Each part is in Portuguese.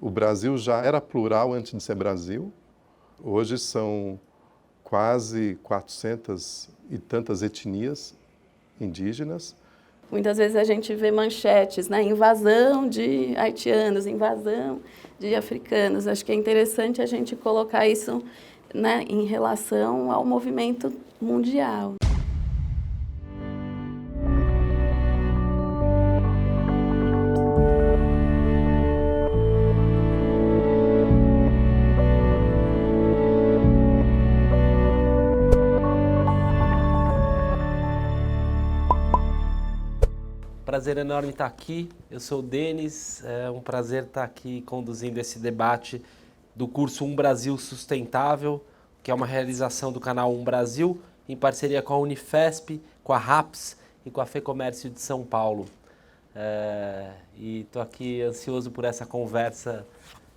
O Brasil já era plural antes de ser Brasil. Hoje são quase 400 e tantas etnias indígenas. Muitas vezes a gente vê manchetes, né? Invasão de haitianos, invasão de africanos. Acho que é interessante a gente colocar isso, né, em relação ao movimento mundial. Prazer enorme estar aqui. Eu sou o Denis. É um prazer estar aqui conduzindo esse debate do curso Um Brasil Sustentável, que é uma realização do canal Um Brasil, em parceria com a Unifesp, com a RAPS e com a FEComércio de São Paulo. E estou aqui ansioso por essa conversa,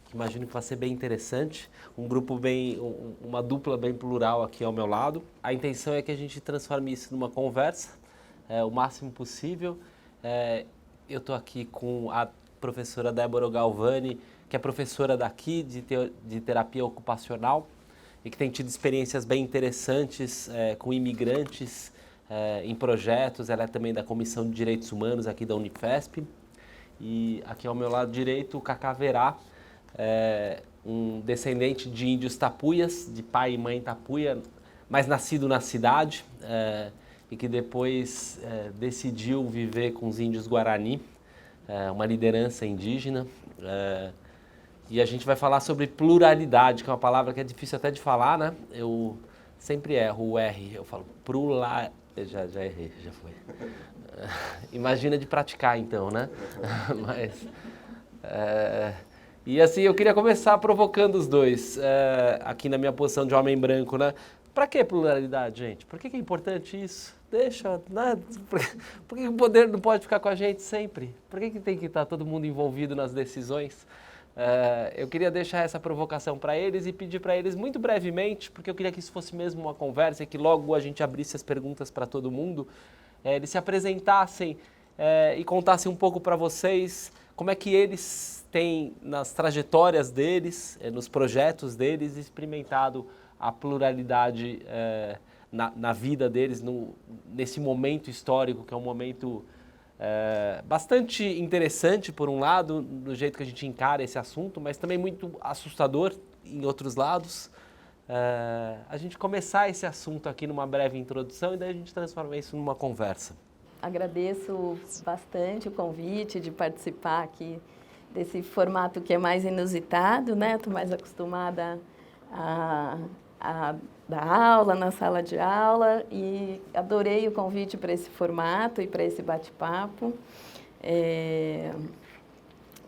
que imagino que vai ser bem interessante. Uma dupla bem plural aqui ao meu lado. A intenção é que a gente transforme isso numa conversa, o máximo possível. Eu estou aqui com a professora Débora Galvani, que é professora daqui de terapia ocupacional e que tem tido experiências bem interessantes com imigrantes em projetos. Ela é também da Comissão de Direitos Humanos aqui da Unifesp. E aqui ao meu lado direito, o Cacá Verá, um descendente de índios tapuias, de pai e mãe tapuia, mas nascido na cidade, e que depois decidiu viver com os índios Guarani, uma liderança indígena. E a gente vai falar sobre pluralidade, que é uma palavra que é difícil até de falar, né? Eu sempre erro o R, eu falo já errei, já foi. Imagina de praticar então, né? E assim, eu queria começar provocando os dois, aqui na minha posição de homem branco, né? Para que pluralidade, gente? Por que é importante isso? Deixa, né? Por que o poder não pode ficar com a gente sempre? Por que tem que estar todo mundo envolvido nas decisões? Eu queria deixar essa provocação para eles e pedir para eles muito brevemente, porque eu queria que isso fosse mesmo uma conversa e que logo a gente abrisse as perguntas para todo mundo, eles se apresentassem e contassem um pouco para vocês como é que eles têm, nas trajetórias deles, nos projetos deles, experimentado a pluralidade na vida deles, nesse momento histórico, que é um momento bastante interessante, por um lado, do jeito que a gente encara esse assunto, mas também muito assustador em outros lados. A gente começar esse assunto aqui numa breve introdução e daí a gente transforma isso numa conversa. Agradeço bastante o convite de participar aqui desse formato que é mais inusitado, né? Estou mais acostumada a dar aula na sala de aula e adorei o convite para esse formato e para esse bate-papo.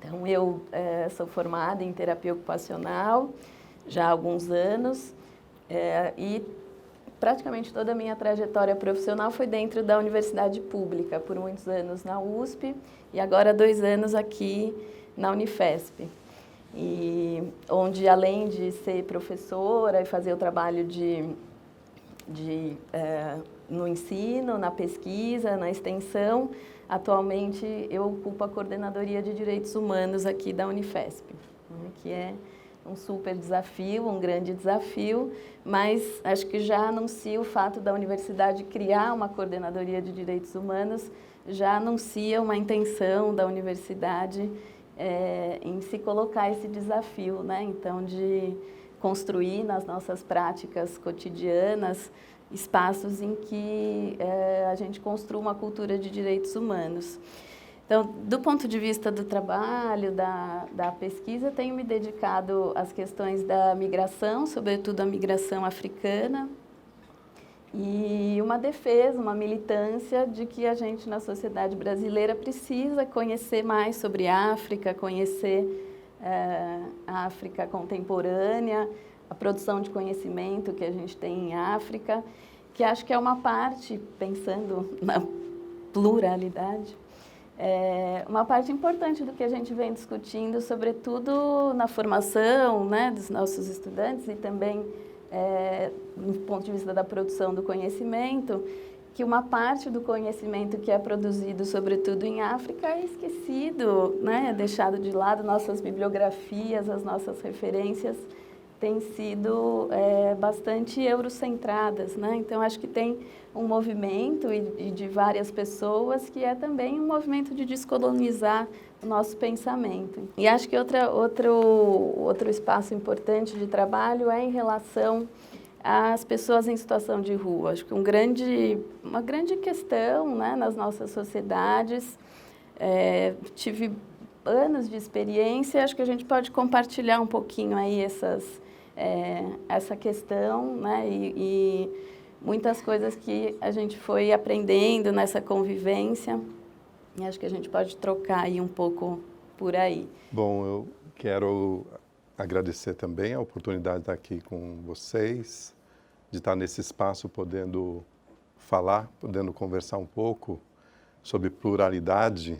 Então, eu sou formada em terapia ocupacional já há alguns anos e praticamente toda a minha trajetória profissional foi dentro da universidade pública, por muitos anos na USP e agora 2 anos aqui na Unifesp. E onde, além de ser professora e fazer o trabalho no ensino, na pesquisa, na extensão, atualmente eu ocupo a coordenadoria de direitos humanos aqui da Unifesp, né, que é um super desafio, um grande desafio, mas acho que já anuncia o fato da universidade criar uma coordenadoria de direitos humanos, já anuncia uma intenção da universidade em se colocar esse desafio, né? Então, de construir nas nossas práticas cotidianas espaços em que a gente construa uma cultura de direitos humanos. Então, do ponto de vista do trabalho, da pesquisa, tenho me dedicado às questões da migração, sobretudo a migração africana, e uma defesa, uma militância de que a gente, na sociedade brasileira, precisa conhecer mais sobre a África, conhecer a África contemporânea, a produção de conhecimento que a gente tem em África, que acho que é uma parte, pensando na pluralidade, uma parte importante do que a gente vem discutindo, sobretudo na formação, né, dos nossos estudantes e também do ponto de vista da produção do conhecimento, que uma parte do conhecimento que é produzido, sobretudo em África, é esquecido, né? É deixado de lado. Nossas bibliografias, as nossas referências têm sido bastante eurocentradas, né? Então, acho que tem um movimento e de várias pessoas que é também um movimento de descolonizar o nosso pensamento. E acho que outro espaço importante de trabalho é em relação às pessoas em situação de rua. Acho que uma grande questão, né, nas nossas sociedades. Tive anos de experiência, acho que a gente pode compartilhar um pouquinho aí essa questão, né, e muitas coisas que a gente foi aprendendo nessa convivência. E acho que a gente pode trocar aí um pouco por aí. Bom, eu quero agradecer também a oportunidade de estar aqui com vocês, de estar nesse espaço podendo falar, podendo conversar um pouco sobre pluralidade.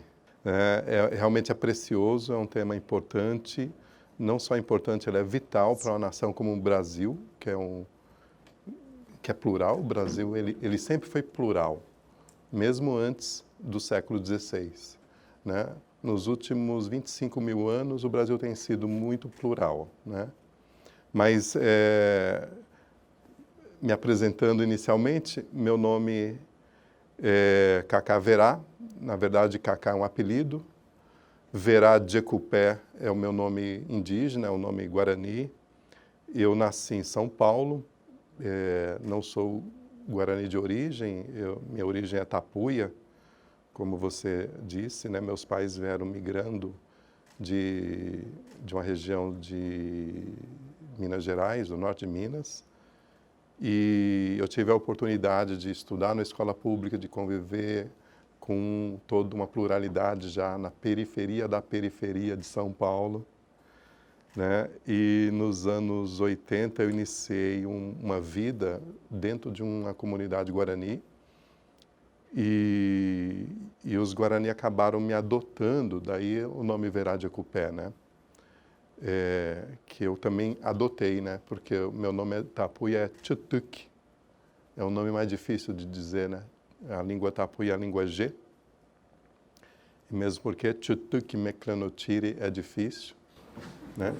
Realmente é precioso, é um tema importante, não só importante, ele é vital para uma nação como o Brasil, que é plural. O Brasil ele sempre foi plural, mesmo antes do século XVI, né? Nos últimos 25 mil anos, o Brasil tem sido muito plural, né? Mas, me apresentando inicialmente, meu nome é Cacá Verá. Na verdade, Cacá é um apelido. Verá Jecupé é o meu nome indígena, é o nome guarani. Eu nasci em São Paulo, não sou guarani de origem, minha origem é tapuia, como você disse, né? Meus pais vieram migrando de uma região de Minas Gerais, do norte de Minas, e eu tive a oportunidade de estudar na escola pública, de conviver com toda uma pluralidade já na periferia da periferia de São Paulo, né? E nos anos 80 eu iniciei uma vida dentro de uma comunidade guarani, e os Guarani acabaram me adotando, daí o nome Verá Jecupé, né? Que eu também adotei, né? Porque o meu nome tapuia é Tutuk, é um nome mais difícil de dizer, né? A língua tapuia é a língua G, e mesmo porque Tutuk Meklanotiri é difícil, né?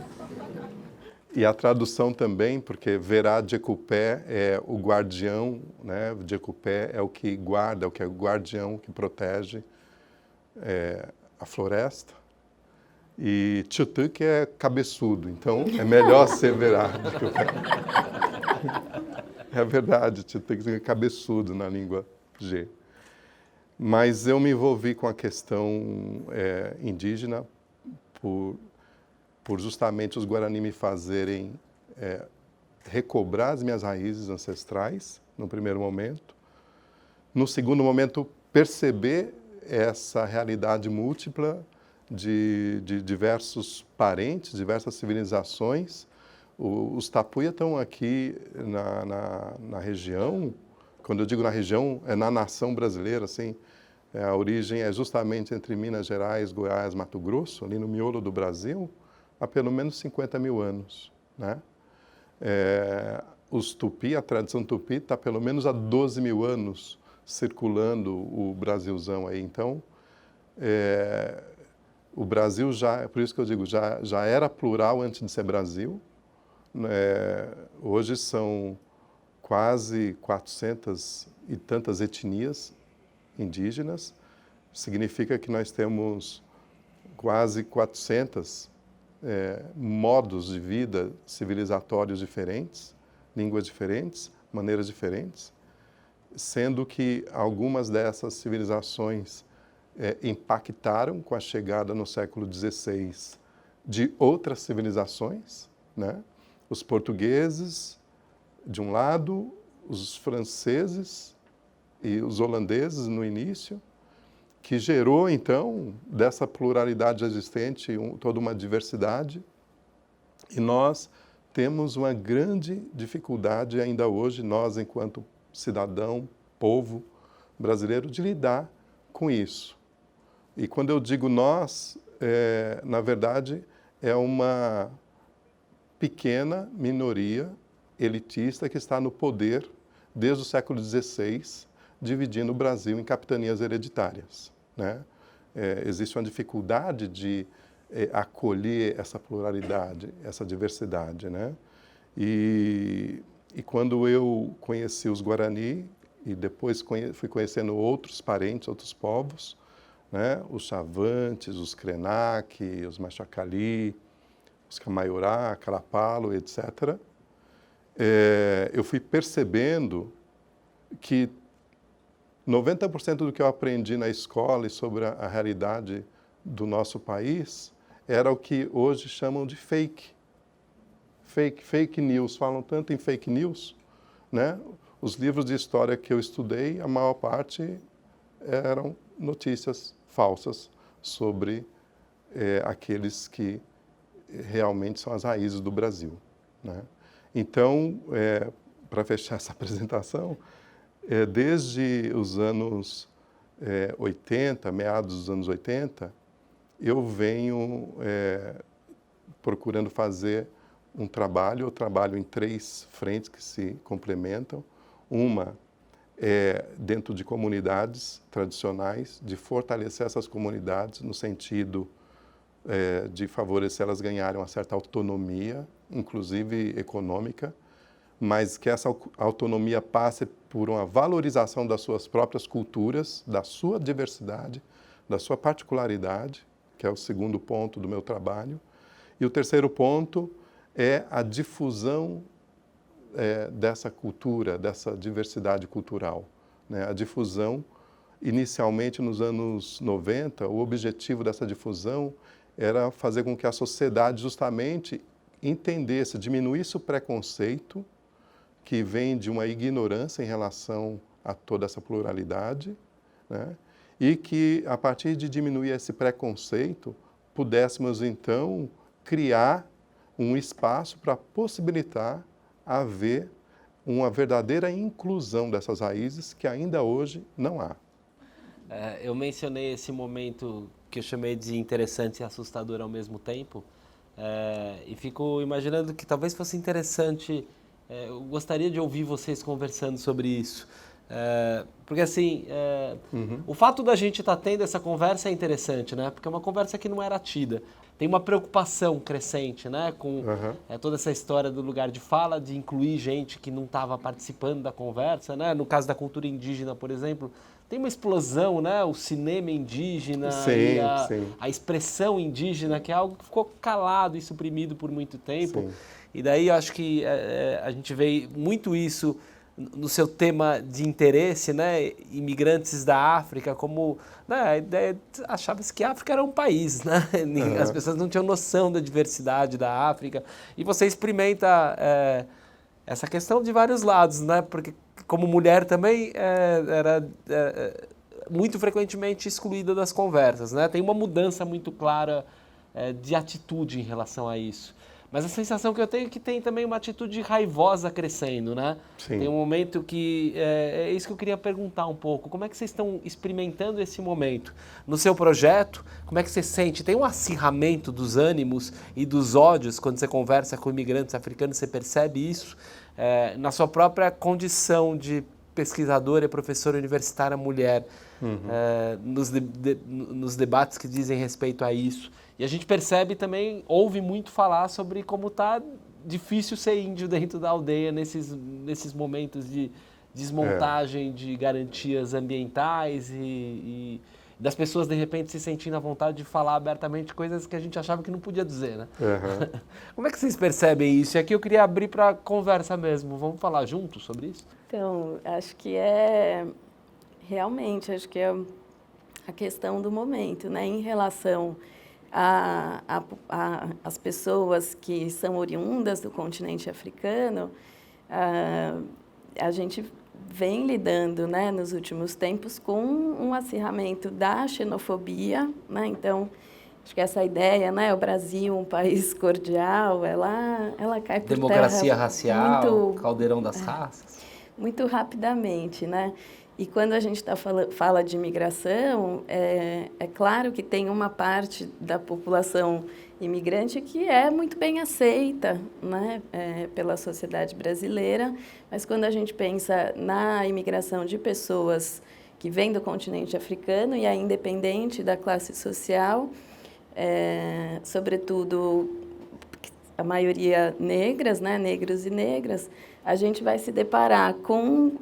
E a tradução também, porque Verá Jecupé é o guardião, né? Jecupé é o que guarda, o que é o guardião que protege a floresta. E Tutuk é cabeçudo, então é melhor ser Verá Jecupé. É verdade, Tutuk é cabeçudo na língua G. Mas eu me envolvi com a questão indígena por justamente os Guarani me fazerem recobrar as minhas raízes ancestrais, no primeiro momento. No segundo momento, perceber essa realidade múltipla de diversos parentes, diversas civilizações. Os tapuia estão aqui na região. Quando eu digo na região, é na nação brasileira, assim. A origem é justamente entre Minas Gerais, Goiás, Mato Grosso, ali no miolo do Brasil, há pelo menos 50 mil anos, né? Os Tupi, a tradição Tupi, está pelo menos há 12 mil anos circulando o Brasilzão aí. Então, o Brasil já, por isso que eu digo, já era plural antes de ser Brasil. Hoje são quase 400 e tantas etnias indígenas. Significa que nós temos quase 400 modos de vida civilizatórios diferentes, línguas diferentes, maneiras diferentes, sendo que algumas dessas civilizações impactaram com a chegada no século XVI de outras civilizações, né? Os portugueses, de um lado, os franceses e os holandeses no início, que gerou, então, dessa pluralidade existente, toda uma diversidade. E nós temos uma grande dificuldade ainda hoje, nós, enquanto cidadão, povo brasileiro, de lidar com isso. E quando eu digo nós, na verdade, é uma pequena minoria elitista que está no poder desde o século XVI, dividindo o Brasil em capitanias hereditárias, né? Existe uma dificuldade de acolher essa pluralidade, essa diversidade, né? E quando eu conheci os Guarani e depois fui conhecendo outros parentes, outros povos, né? Os Chavantes, os Krenak, os Machacali, os Camaiorá, Calapalo, etc. Eu fui percebendo que 90% do que eu aprendi na escola e sobre a realidade do nosso país era o que hoje chamam de fake news. Falam tanto em fake news, né? Os livros de história que eu estudei, a maior parte eram notícias falsas sobre aqueles que realmente são as raízes do Brasil, né? Então, para fechar essa apresentação, desde os anos 80, meados dos anos 80, eu venho procurando fazer um trabalho. Eu trabalho em 3 frentes que se complementam. Uma é dentro de comunidades tradicionais, de fortalecer essas comunidades no sentido de favorecer elas ganharem uma certa autonomia, inclusive econômica, mas que essa autonomia passe por uma valorização das suas próprias culturas, da sua diversidade, da sua particularidade, que é o segundo ponto do meu trabalho. E o terceiro ponto é a difusão dessa cultura, dessa diversidade cultural, né? A difusão, inicialmente nos anos 90, o objetivo dessa difusão era fazer com que a sociedade justamente entendesse, diminuísse o preconceito que vem de uma ignorância em relação a toda essa pluralidade, né? E que, a partir de diminuir esse preconceito, pudéssemos, então, criar um espaço para possibilitar haver uma verdadeira inclusão dessas raízes que ainda hoje não há. Eu mencionei esse momento que eu chamei de interessante e assustador ao mesmo tempo, e fico imaginando que talvez fosse interessante, eu gostaria de ouvir vocês conversando sobre isso. Porque assim, o fato da gente estar tendo essa conversa é interessante, né? Porque é uma conversa que não era tida. Tem uma preocupação crescente, né? Com toda essa história do lugar de fala, de incluir gente que não estava participando da conversa, né? No caso da cultura indígena, por exemplo, tem uma explosão, né? O cinema indígena, sim, a expressão indígena, que é algo que ficou calado e suprimido por muito tempo. Sim. E daí eu acho que a gente vê muito isso no seu tema de interesse, né, imigrantes da África, como, né, achava-se que a África era um país, né, as pessoas não tinham noção da diversidade da África, e você experimenta essa questão de vários lados, né, porque como mulher também era muito frequentemente excluída das conversas, né, tem uma mudança muito clara de atitude em relação a isso. Mas a sensação que eu tenho é que tem também uma atitude raivosa crescendo, né? Sim. Tem um momento que... É isso que eu queria perguntar um pouco. Como é que vocês estão experimentando esse momento? No seu projeto, como é que você sente? Tem um acirramento dos ânimos e dos ódios quando você conversa com imigrantes africanos? Você percebe isso? Na sua própria condição de pesquisadora e professora universitária mulher, nos debates que dizem respeito a isso. E a gente percebe também, ouve muito falar sobre como está difícil ser índio dentro da aldeia nesses momentos de desmontagem de garantias ambientais e das pessoas, de repente, se sentindo à vontade de falar abertamente coisas que a gente achava que não podia dizer, né? Como é que vocês percebem isso? E aqui eu queria abrir para conversa mesmo. Vamos falar juntos sobre isso? Então, acho que realmente, acho que é a questão do momento, né? Em relação as pessoas que são oriundas do continente africano, a gente vem lidando, né, nos últimos tempos com um acirramento da xenofobia, né? Então, acho que essa ideia, né, o Brasil, um país cordial, ela cai por democracia terra racial, caldeirão das raças. Muito rapidamente, né? E quando a gente fala de imigração, é claro que tem uma parte da população imigrante que é muito bem aceita, né, pela sociedade brasileira, mas quando a gente pensa na imigração de pessoas que vêm do continente africano e é independente da classe social, sobretudo a maioria negras, né, negros e negras, a gente vai se deparar com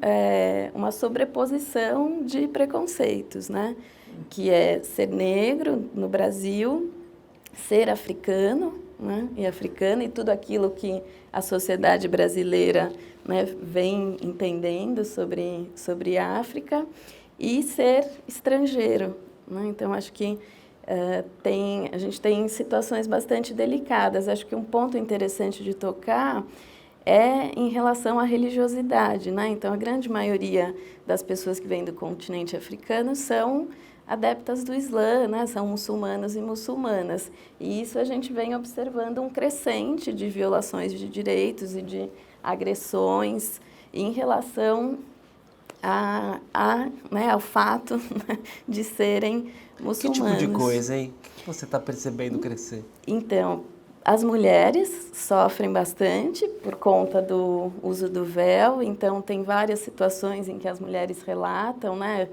uma sobreposição de preconceitos, né, que é ser negro no Brasil, ser africano, né, e africana, e tudo aquilo que a sociedade brasileira, né, vem entendendo sobre a África, e ser estrangeiro, né? Então, acho que a gente tem situações bastante delicadas. Acho que um ponto interessante de tocar é em relação à religiosidade, né? Então, a grande maioria das pessoas que vêm do continente africano são adeptas do Islã, né? São muçulmanos e muçulmanas. E isso a gente vem observando um crescente de violações de direitos e de agressões em relação né, ao fato de serem muçulmanos. Que tipo de coisa, hein? O que você está percebendo crescer? Então, as mulheres sofrem bastante por conta do uso do véu. Então, tem várias situações em que as mulheres relatam, né?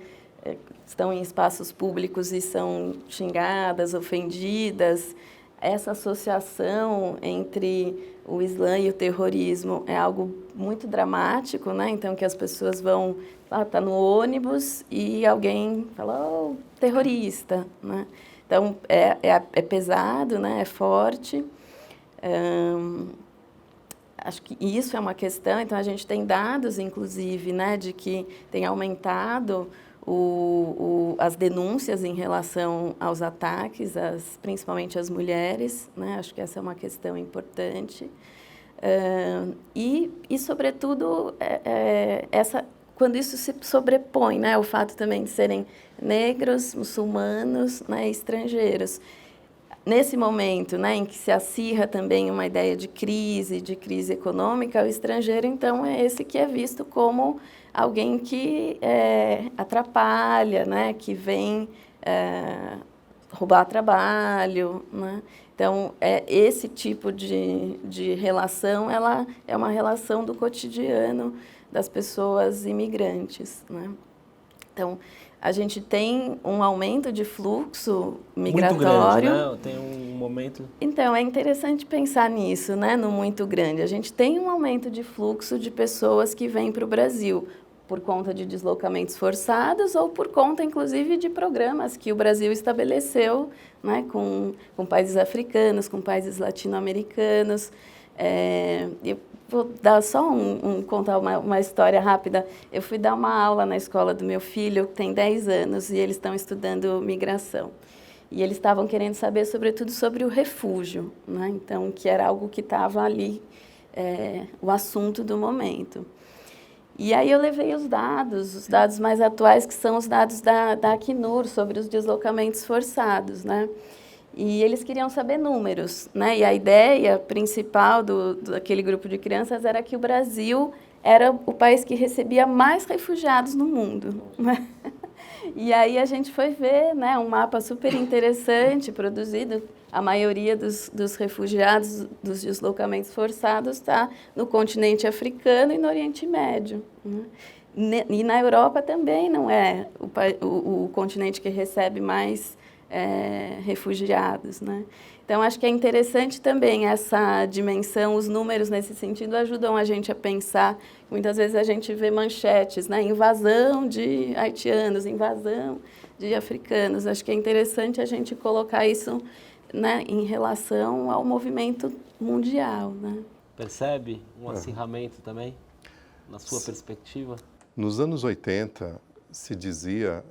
Estão em espaços públicos e são xingadas, ofendidas. Essa associação entre o Islã e o terrorismo é algo muito dramático, né? Então, que as pessoas vão, tá no ônibus e alguém fala, oh, terrorista, né? Então, é pesado, né? É forte. Acho que isso é uma questão. Então, a gente tem dados, inclusive, né, de que tem aumentado as denúncias em relação aos ataques, principalmente às mulheres, né? Acho que essa é uma questão importante. E sobretudo, quando isso se sobrepõe, né? O fato também de serem negros, muçulmanos, né? Estrangeiros. Nesse momento, né, em que se acirra também uma ideia de crise econômica, o estrangeiro, então, é esse que é visto como alguém que atrapalha, né, que vem roubar trabalho, né? Então, esse tipo de relação, ela é uma relação do cotidiano das pessoas imigrantes, né? Então, a gente tem um aumento de fluxo migratório. Muito grande, né? Tem um momento... Então, é interessante pensar nisso, né? No muito grande. A gente tem um aumento de fluxo de pessoas que vêm para o Brasil por conta de deslocamentos forçados ou por conta, inclusive, de programas que o Brasil estabeleceu, né? Com países africanos, com países latino-americanos. Eu vou dar só contar uma história rápida. Eu fui dar uma aula na escola do meu filho, que tem 10 anos, e eles estão estudando migração. E eles estavam querendo saber, sobretudo, sobre o refúgio, né? Então, que era algo que estava ali, o assunto do momento. E aí eu levei os dados mais atuais, que são os dados da Acnur, sobre os deslocamentos forçados, né? E eles queriam saber números, né? E a ideia principal daquele grupo de crianças era que o Brasil era o país que recebia mais refugiados no mundo, né? E aí a gente foi ver, né, um mapa super interessante produzido. A maioria dos refugiados dos deslocamentos forçados está no continente africano e no Oriente Médio, né? E na Europa também não é o continente que recebe mais refugiados, né? Então, acho que é interessante também essa dimensão. Os números, nesse sentido, ajudam a gente a pensar. Muitas vezes a gente vê manchetes, né? Invasão de haitianos, invasão de africanos. Acho que é interessante a gente colocar isso, né, em relação ao movimento mundial, né? Percebe um acirramento também, na sua perspectiva? Nos anos 80, se dizia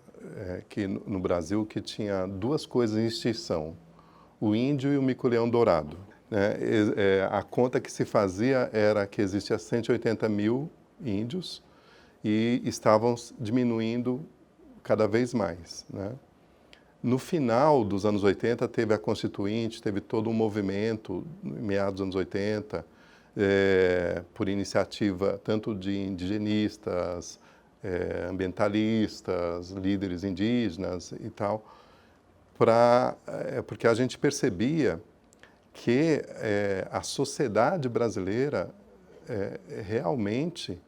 que no Brasil que tinha duas coisas em extinção, o índio e o mico-leão dourado, né? A conta que se fazia era que existia 180 mil índios e estavam diminuindo cada vez mais, né? No final dos anos 80, teve a Constituinte, teve todo um movimento, em meados dos anos 80, por iniciativa tanto de indigenistas, ambientalistas, líderes indígenas e tal, porque a gente percebia que a sociedade brasileira realmente,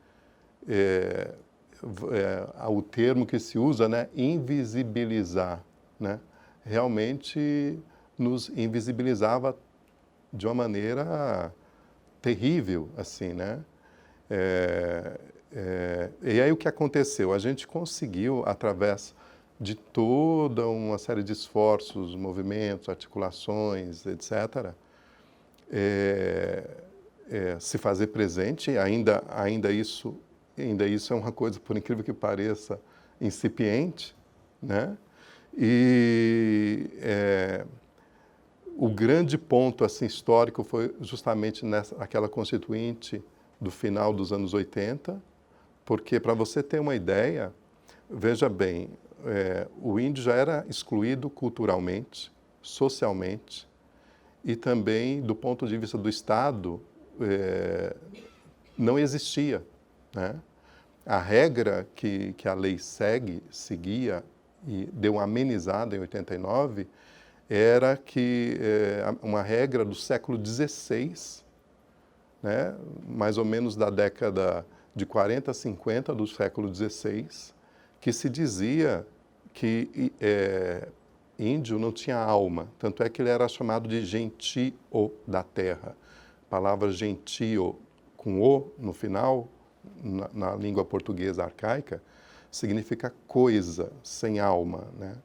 o termo que se usa, né, invisibilizar, né, realmente nos invisibilizava de uma maneira terrível, assim, né? E aí o que aconteceu? A gente conseguiu, através de toda uma série de esforços, movimentos, articulações, etc., se fazer presente. Ainda isso é uma coisa, por incrível que pareça, incipiente, né? E o grande ponto assim histórico foi justamente naquela constituinte do final dos anos 80, porque, para você ter uma ideia, veja bem, o índio já era excluído culturalmente, socialmente, e também, do ponto de vista do Estado, não existia, né? A regra que a lei seguia e deu uma amenizada em 89, era que uma regra do século XVI, né, mais ou menos da década de 40 a 50 do século XVI, que se dizia que índio não tinha alma, tanto é que ele era chamado de gentio da terra. A palavra gentio, com o no final, na língua portuguesa arcaica, significa coisa, sem alma, né?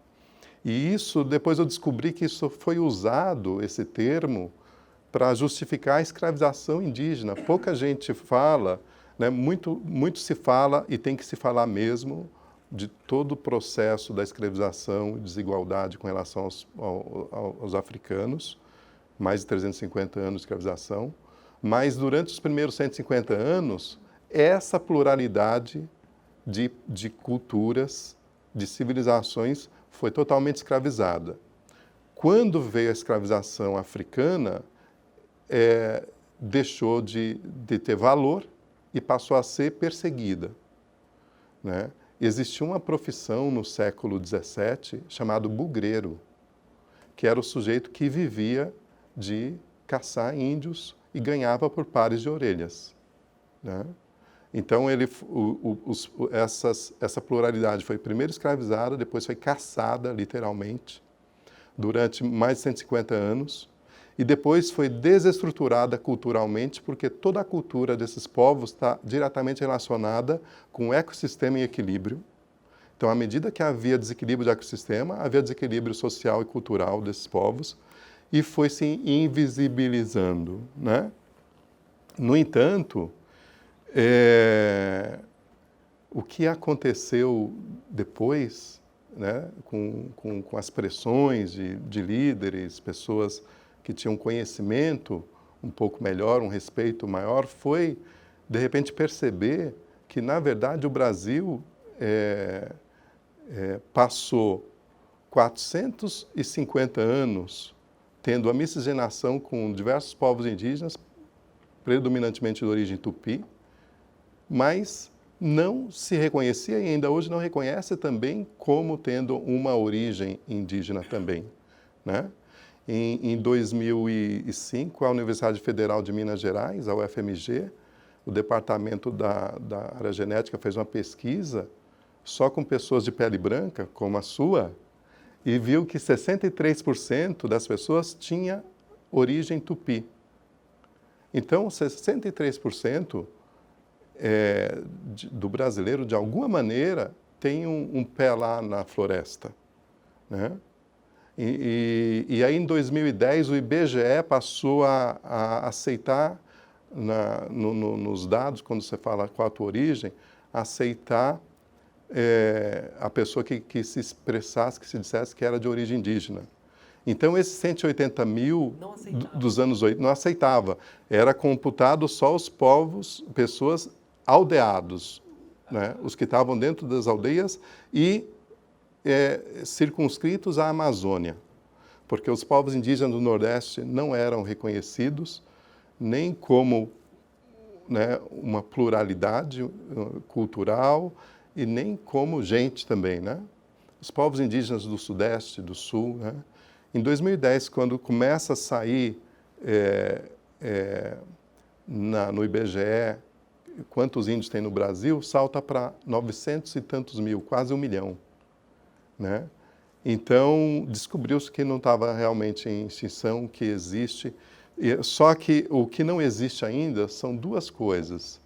E isso, depois eu descobri que isso foi usado, esse termo, para justificar a escravização indígena. Pouca gente fala, né? Muito se fala, e tem que se falar mesmo, de todo o processo da escravização e desigualdade com relação aos africanos, mais de 350 anos de escravização, mas durante os primeiros 150 anos, essa pluralidade de culturas, de civilizações, foi totalmente escravizada. Quando veio a escravização africana, deixou de ter valor e passou a ser perseguida, né? Existia uma profissão no século XVII chamado bugreiro, que era o sujeito que vivia de caçar índios e ganhava por pares de orelhas, né? Então, essa pluralidade foi primeiro escravizada, depois foi caçada, literalmente, durante mais de 150 anos, e depois foi desestruturada culturalmente, porque toda a cultura desses povos está diretamente relacionada com o ecossistema em equilíbrio. Então, à medida que havia desequilíbrio de ecossistema, havia desequilíbrio social e cultural desses povos, e foi se invisibilizando, né? No entanto, o que aconteceu depois, né, com as pressões de líderes, pessoas que tinham conhecimento um pouco melhor, um respeito maior, foi, de repente, perceber que, na verdade, o Brasil passou 450 anos tendo a miscigenação com diversos povos indígenas, predominantemente de origem tupi, mas não se reconhecia e ainda hoje não reconhece também como tendo uma origem indígena também, né? Em 2005, a Universidade Federal de Minas Gerais, a UFMG, o departamento da área genética fez uma pesquisa só com pessoas de pele branca, como a sua, e viu que 63% das pessoas tinha origem tupi. Então, 63% do brasileiro, de alguma maneira, tem um pé lá na floresta, né? E aí, em 2010, o IBGE passou a aceitar, nos dados, quando você fala qual a tua origem, aceitar a pessoa que se expressasse, que se dissesse que era de origem indígena. Então, esses 180 mil dos anos 80 não aceitava. Era computado só os povos, pessoas aldeados, né? Os que estavam dentro das aldeias e circunscritos à Amazônia, porque os povos indígenas do Nordeste não eram reconhecidos nem como, né, uma pluralidade cultural e nem como gente também, né? Os povos indígenas do Sudeste, do Sul, né? Em 2010, quando começa a sair no IBGE quantos índios tem no Brasil, salta para 900 e tantos mil, quase 1 milhão, né? Então, descobriu-se que não estava realmente em extinção, que existe. Só que o que não existe ainda são duas coisas,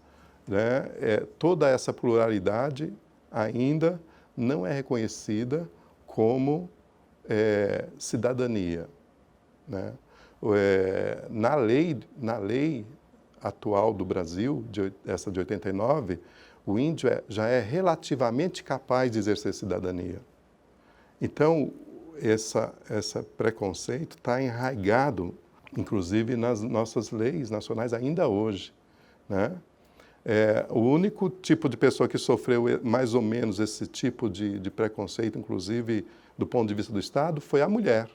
né? Toda essa pluralidade ainda não é reconhecida como cidadania, né? Na lei atual do Brasil, essa de 89, o índio já é relativamente capaz de exercer cidadania. Então, esse preconceito está enraizado, inclusive, nas nossas leis nacionais ainda hoje, né? O único tipo de pessoa que sofreu mais ou menos esse tipo de preconceito, inclusive do ponto de vista do Estado, foi a mulher,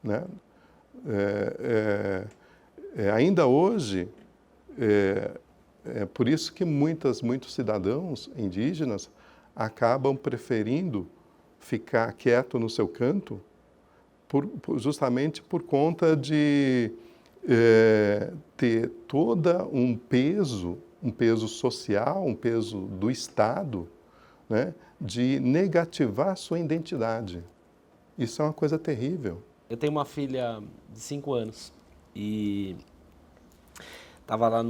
né? Ainda hoje, por isso que muitos cidadãos indígenas acabam preferindo ficar quieto no seu canto, justamente por conta de ter todo um peso social, um peso do Estado, né, de negativar sua identidade. Isso é uma coisa terrível. Eu tenho uma filha de 5 anos e estava lá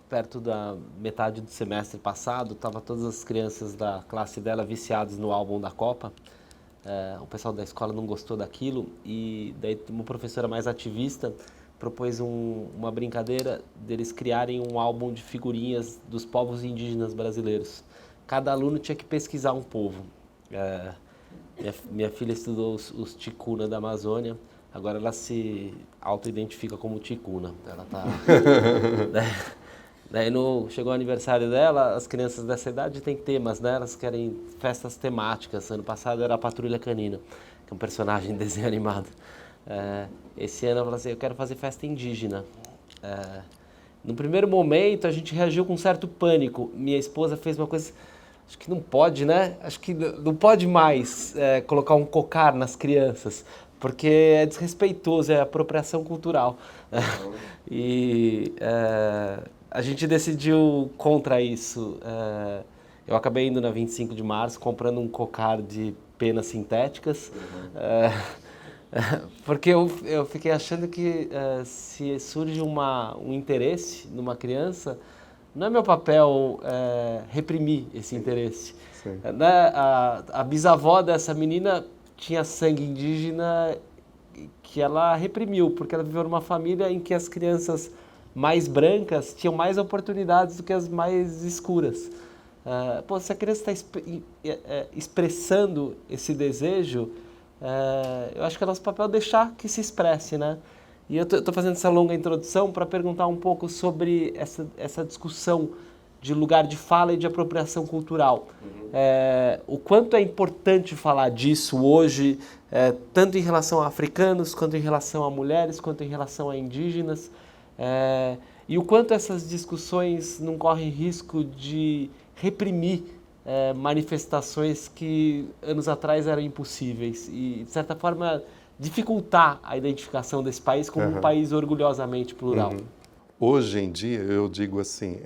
perto da metade do semestre passado, estava todas as crianças da classe dela viciadas no álbum da Copa. O pessoal da escola não gostou daquilo e daí uma professora mais ativista propôs uma brincadeira deles criarem um álbum de figurinhas dos povos indígenas brasileiros. Cada aluno tinha que pesquisar um povo. Minha filha estudou os Ticuna da Amazônia, agora ela se auto-identifica como Ticuna. Ela tá... Daí chegou o aniversário dela, as crianças dessa idade têm temas, né? Elas querem festas temáticas. Ano passado era a Patrulha Canina, que é um personagem de desenho animado. Esse ano ela falou assim, eu quero fazer festa indígena. No primeiro momento a gente reagiu com um certo pânico. Minha esposa fez uma coisa, acho que não pode, né? Acho que não pode mais colocar um cocar nas crianças, porque é desrespeitoso, é apropriação cultural. E a gente decidiu contra isso. Eu acabei indo na 25 de março, comprando um cocar de penas sintéticas, porque eu fiquei achando que se surge um interesse numa criança, não é meu papel reprimir esse interesse. Né? A bisavó dessa menina tinha sangue indígena que ela reprimiu, porque ela viveu numa família em que as crianças mais brancas tinham mais oportunidades do que as mais escuras. Se a criança está expressando esse desejo, eu acho que é nosso papel deixar que se expresse, né? E eu estou fazendo essa longa introdução para perguntar um pouco sobre essa discussão de lugar de fala e de apropriação cultural. O quanto é importante falar disso hoje, tanto em relação a africanos, quanto em relação a mulheres, quanto em relação a indígenas, e o quanto essas discussões não correm risco de reprimir manifestações que anos atrás eram impossíveis e, de certa forma, dificultar a identificação desse país como um país orgulhosamente plural. Hoje em dia, eu digo assim,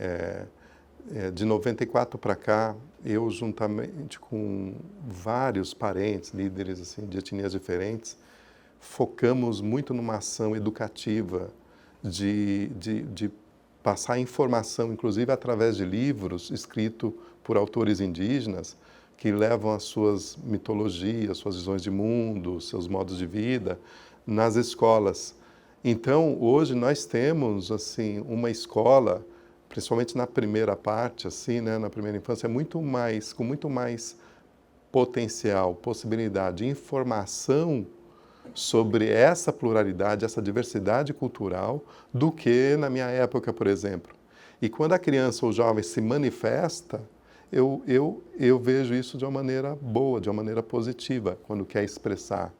de 94 para cá, eu juntamente com vários parentes, líderes assim, de etnias diferentes, focamos muito numa ação educativa de passar informação, inclusive através de livros escritos por autores indígenas, que levam as suas mitologias, suas visões de mundo, seus modos de vida, nas escolas. Então, hoje nós temos assim uma escola, principalmente na primeira parte, assim, né, na primeira infância, com muito mais potencial, possibilidade, informação sobre essa pluralidade, essa diversidade cultural, do que na minha época, por exemplo. E quando a criança ou jovem se manifesta, eu vejo isso de uma maneira boa, de uma maneira positiva, quando quer expressar,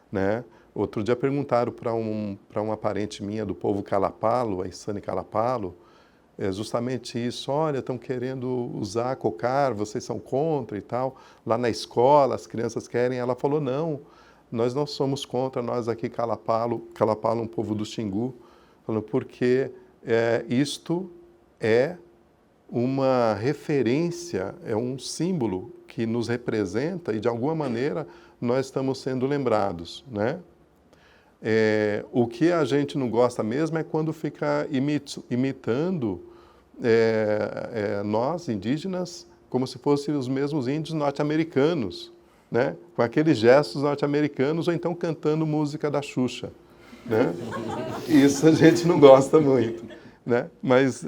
né? Outro dia perguntaram para uma parente minha do povo Kalapalo, a Isane Kalapalo, é justamente isso, olha, estão querendo usar cocar, vocês são contra e tal. Lá na escola, as crianças querem. Ela falou, não, nós não somos contra, nós aqui Calapalo, um povo do Xingu, falando, porque isto é uma referência, é um símbolo que nos representa e, de alguma maneira, nós estamos sendo lembrados, né? O que a gente não gosta mesmo é quando fica imitando nós, indígenas, como se fossem os mesmos índios norte-americanos, né? Com aqueles gestos norte-americanos, ou então cantando música da Xuxa, né? Isso a gente não gosta muito, né? Mas,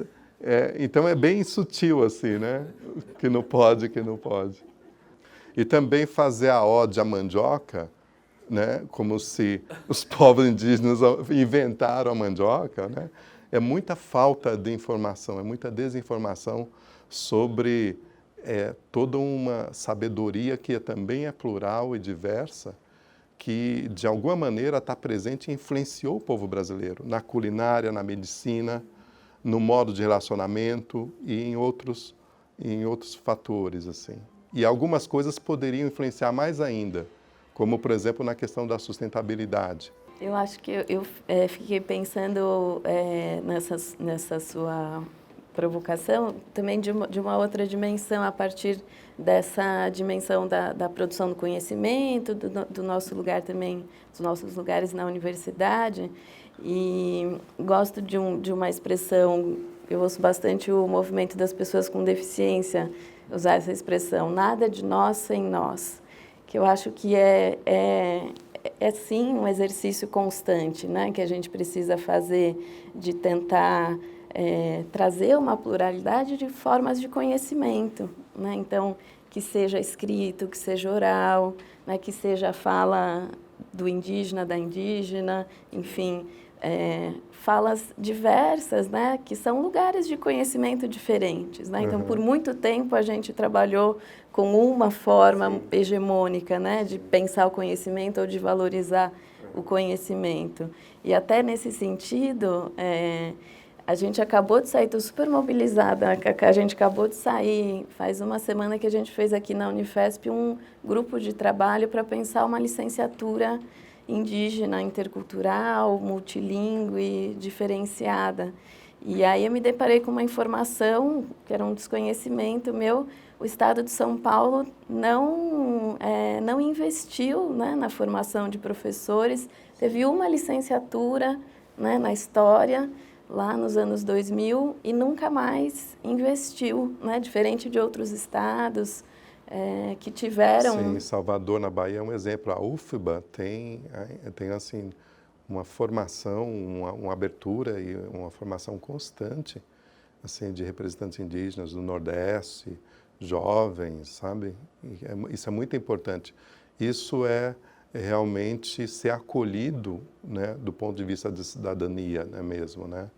então é bem sutil assim, né? Que não pode, que não pode. E também fazer a ode à mandioca, né? Como se os povos indígenas inventaram a mandioca, né? É muita falta de informação, é muita desinformação sobre toda uma sabedoria que também é plural e diversa, que de alguma maneira está presente e influenciou o povo brasileiro na culinária, na medicina, no modo de relacionamento e em outros fatores, assim. E algumas coisas poderiam influenciar mais ainda, como, por exemplo, na questão da sustentabilidade. Eu acho que eu fiquei pensando nessa sua provocação também de uma outra dimensão, a partir dessa dimensão da produção do conhecimento, do nosso lugar também, dos nossos lugares na universidade. E gosto de uma expressão, eu ouço bastante o movimento das pessoas com deficiência usar essa expressão, nada de nós sem nós, que eu acho que é sim um exercício constante, né, que a gente precisa fazer de tentar trazer uma pluralidade de formas de conhecimento, né? Então, que seja escrito, que seja oral, né, que seja a fala do indígena, da indígena, enfim, falas diversas, né, que são lugares de conhecimento diferentes, né? Então, por muito tempo a gente trabalhou com uma forma hegemônica, né, de pensar o conhecimento ou de valorizar o conhecimento. E até nesse sentido, a gente acabou de sair, estou super mobilizada, a gente acabou de sair, faz uma semana que a gente fez aqui na Unifesp um grupo de trabalho para pensar uma licenciatura indígena, intercultural, multilingüe, diferenciada. E aí eu me deparei com uma informação, que era um desconhecimento meu, o Estado de São Paulo não investiu, né, na formação de professores, teve uma licenciatura, né, na história, lá nos anos 2000, e nunca mais investiu, né, diferente de outros estados que tiveram... Sim, Salvador, na Bahia, é um exemplo. A UFBA tem assim, uma formação, uma abertura e uma formação constante assim, de representantes indígenas do Nordeste, jovens, sabe? Isso é muito importante. Isso é realmente ser acolhido, né, do ponto de vista de cidadania, né, mesmo, né?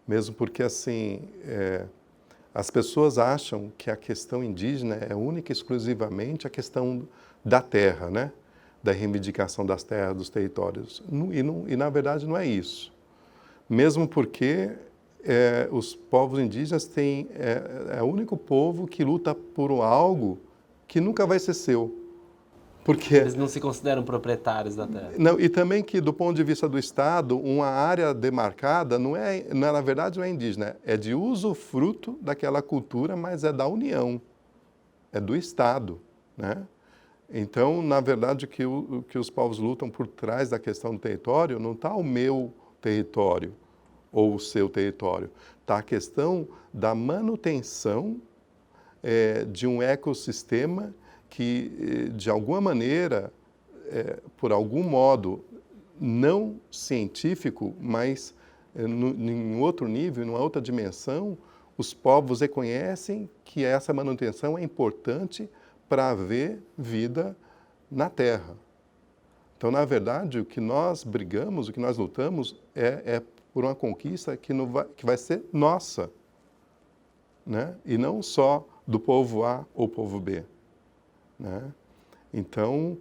Mesmo porque, assim, as pessoas acham que a questão indígena é única e exclusivamente a questão da terra, né? Da reivindicação das terras, dos territórios. E na verdade, não é isso. Mesmo porque os povos indígenas têm, é o único povo que luta por algo que nunca vai ser seu. Porque eles não se consideram proprietários da terra. Não, e também que, do ponto de vista do Estado, uma área demarcada na verdade, não é indígena, é de usufruto daquela cultura, mas é da União, é do Estado, né? Então, na verdade, o que os povos lutam por trás da questão do território não está o meu território ou o seu território, está a questão da manutenção de um ecossistema que, de alguma maneira, por algum modo, não científico, mas em outro nível, em uma outra dimensão, os povos reconhecem que essa manutenção é importante para haver vida na Terra. Então, na verdade, o que nós brigamos, o que nós lutamos é por uma conquista que vai ser nossa, né? E não só do povo A ou povo B, né? Então,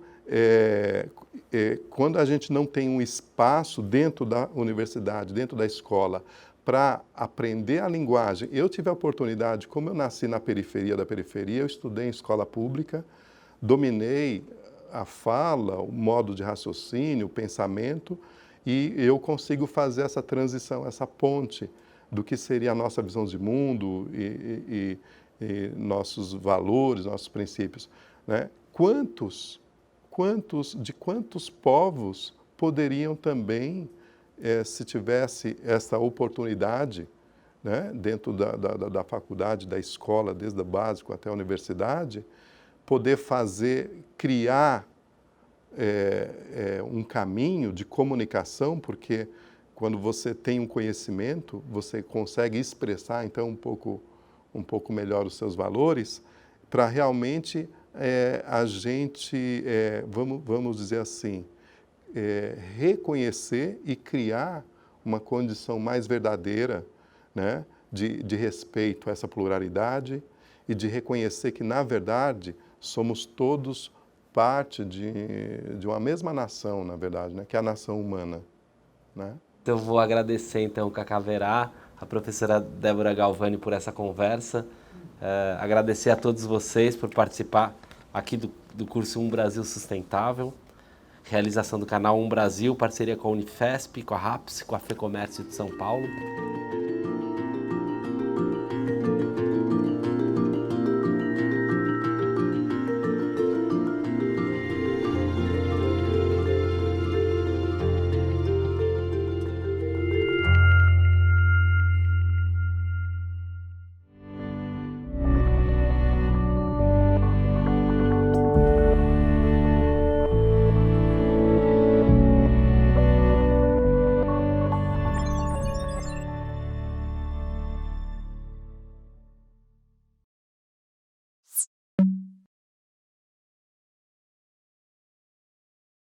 quando a gente não tem um espaço dentro da universidade, dentro da escola, para aprender a linguagem, eu tive a oportunidade, como eu nasci na periferia da periferia, eu estudei em escola pública, dominei a fala, o modo de raciocínio, o pensamento, e eu consigo fazer essa transição, essa ponte do que seria a nossa visão de mundo e nossos valores, nossos princípios, né? De quantos povos poderiam também, se tivesse essa oportunidade, né, dentro da faculdade, da escola, desde o básico até a universidade, poder criar um caminho de comunicação, porque quando você tem um conhecimento, você consegue expressar, então, um pouco melhor os seus valores, para realmente a gente, vamos dizer assim, reconhecer e criar uma condição mais verdadeira, né, de respeito a essa pluralidade e de reconhecer que, na verdade, somos todos parte de uma mesma nação, na verdade, né, que é a nação humana, né? Então, eu vou agradecer, então, Cacá Verá, a professora Débora Galvani por essa conversa, agradecer a todos vocês por participar aqui do curso Brasil Sustentável, realização do canal Brasil, parceria com a Unifesp, com a RAPS, com a FEComércio de São Paulo.